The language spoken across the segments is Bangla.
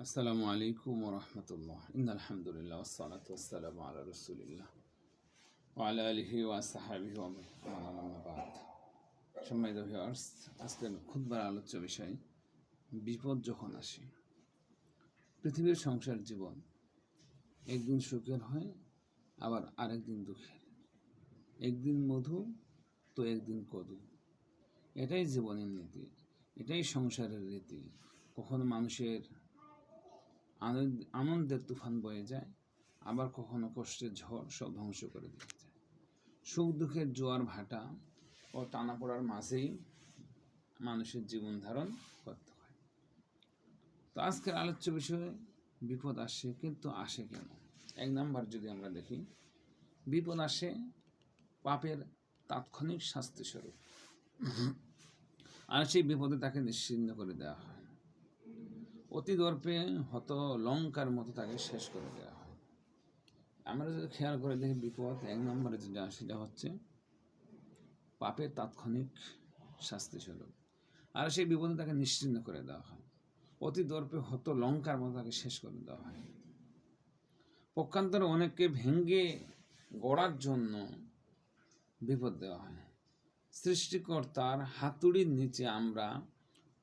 আসসালামু আলাইকুম ওরহমতুল্লাহ ইন্নালহামদুলিল্লাহ ওয়াসসালাতু ওয়াসসালামু আলা রাসূলিল্লাহ ওয়া আলা আলিহি ওয়া আসহাবিহি ওয়া মান আম্মা বাদ। সম্মানিত ভিউয়ার্স, আজকের খুতবার আলোচ্য বিষয় বিপদ যখন আসে। পৃথিবীর সংসার জীবন একদিন সুখের হয়, আবার আরেকদিন দুঃখের। একদিন মধু তো একদিন কদু। এটাই জীবনের নীতি, এটাই সংসারের রীতি। কখনো মানুষের আনন্দের তুফান বয়ে যায়, আবার কখনো কষ্টের ঝড় সব ধ্বংস করে দিয়ে যায়। সুখ দুঃখের জোয়ার ভাটা ও টানাপোড়ার মাঝেই মানুষের জীবন ধারণ করতে হয়। তো আজকের আলোচ্য বিষয়ে বিপদ আসে, কিন্তু আসে কেন? এক নাম্বার যদি আমরা দেখি, বিপদ আসে পাপের তাৎক্ষণিক শাস্তি স্বরূপ, আর সেই বিপদে তাকে নিশ্চিহ্ন করে দেওয়া হয়। অতি দর্পে হত লঙ্কার মতো তাকে শেষ করে দেওয়া হয়। আমরা যদি খেয়াল করে দেখি, বিপদ এক নম্বরে যেটা সেটা হচ্ছে পাপের তাৎক্ষণিক শাস্তি স্বরূপ, আর সেই বিপদে তাকে নিশ্চিহ্ন করে দেওয়া হয়। অতি দর্পে হত লঙ্কার মতো তাকে শেষ করে দেওয়া হয়। পক্ষান্তরে অনেককে ভেঙ্গে গড়ার জন্য বিপদ দেওয়া হয়। সৃষ্টিকর্তার হাতুড়ির নিচে আমরা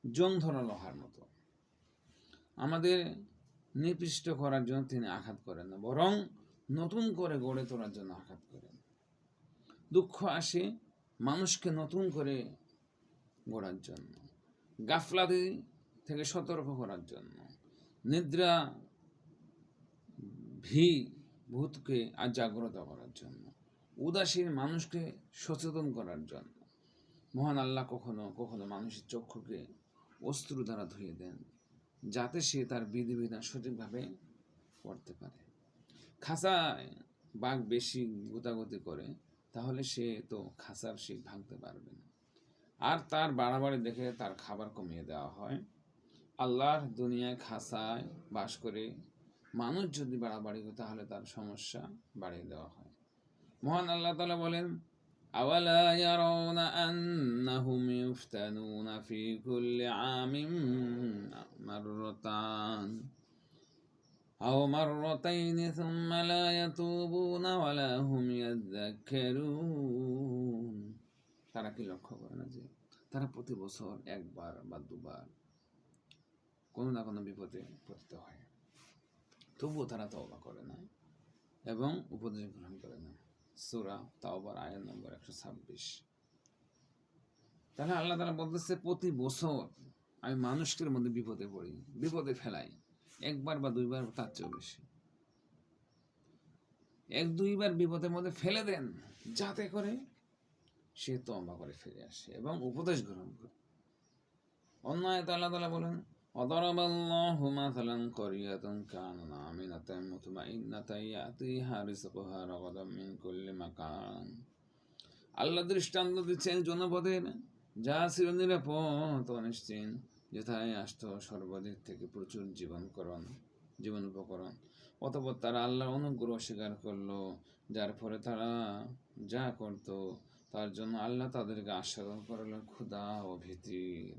জং ধরা লোহার মতো। আমাদের নিপৃষ্ট করার জন্য তিনি আঘাত করেন না, বরং নতুন করে গড়ে তোলার জন্য আঘাত করেন। দুঃখ আসে মানুষকে নতুন করে গড়ার জন্য, গাফলাতি থেকে সতর্ক করার জন্য, নিদ্রা ভূতকে আর জাগ্রত করার জন্য, উদাসীন মানুষকে সচেতন করার জন্য। মহান আল্লাহ কখনো কখনো মানুষের চক্ষুকে অশ্রু দ্বারা ধুয়ে দেন, যাতে সে তার বিধিবিধান সঠিকভাবে করতে পারে। খাঁচায় বাঘ বেশি গোতাগতি করে, তাহলে সে তো খাঁচার শিক ভাঙতে পারবে না, আর তার বাড়াবাড়ি দেখে তার খাবার কমিয়ে দেওয়া হয়। আল্লাহর দুনিয়ায় খাঁচায় বাস করে মানুষ যদি বাড়াবাড়ি করে, তাহলে তার সমস্যা বাড়িয়ে দেওয়া হয়। মহান আল্লাহ তাআলা বলেন, আওয়ালা ইয়ারাউনা আন্নাহুম ইফতানুনা ফি কুল্লি আমিন মাররাতান আও মাররাতাইনি সুম্মা লা ইয়াতুবুনা ওয়া লা হুম ইয়াযাক্কারুন। তারা কি লক্ষ্য করে না যে তারা প্রতি বছর একবার বা দুবার কোনো না কোনো বিপদে পতিত হয়, তবুও তারা তওবা করে না এবং উপদেশ গ্রহণ করে না। সূরা তাওবার আয়াত নম্বর 126। তাহলে আল্লাহ তাআলা বলতেছে, প্রতি বছর আমি মানুষের মধ্যে বিপদে পড়ি, বিপদে ফেলাই, একবার বা দুইবার, তার চেয়েও বেশি। এক দুইবার বিপদের মধ্যে ফেলে দেন, যাতে করে সে তওবা করে ফিরে আসে এবং উপদেশ গ্রহণ করে। অন্য আয়াতে আল্লাহ তাআলা বলেন, ওয়াদারাবাল্লাহু মাসালান ক্বরিয়াতান কানাত আমিনাতান মুতমাইন্নাতান ইয়াতিহা রিজকুহা রাগাদাম মিন কুল্লি মাকান। আল্লাহ দৃষ্টান্ত দিচ্ছেন জনপদের, যা ছিল নিরাপদ ও নিশ্চিন্ত, যেথায় আসতো সর্বাদিক থেকে প্রচুর জীবন উপকরণ। অতঃপর তারা আল্লাহর অনুগ্রহ স্বীকার করলো, যার ফলে তারা যা করত তার জন্য আল্লাহ তাদেরকে আস্বাদন করালেন ক্ষুধা ও ভীতির।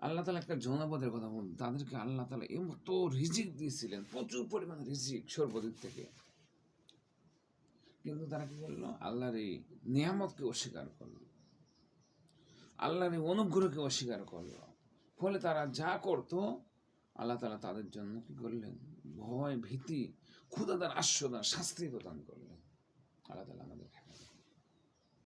আল্লাহ তাআলা একটা জনপদের কথা বলুন, তাদেরকে আল্লাহ তাআলা এত রিজিক দিয়েছিলেন, প্রচুর পরিমাণে রিজিক সর্বদিক থেকে, কিন্তু তারা কি করলো? আল্লাহর এই নিয়ামতকে অস্বীকার করলো, আল্লাহর এই অনুগ্রহকে অস্বীকার করলো। ফলে তারা যা করত আল্লাহ তাআলা তাদের জন্য কি করলেন? ভয়, ভীতি, ক্ষুধাদার আস্বাদন, শাস্তি প্রদান করলেন। আল্লাহ তাআলা আমাদের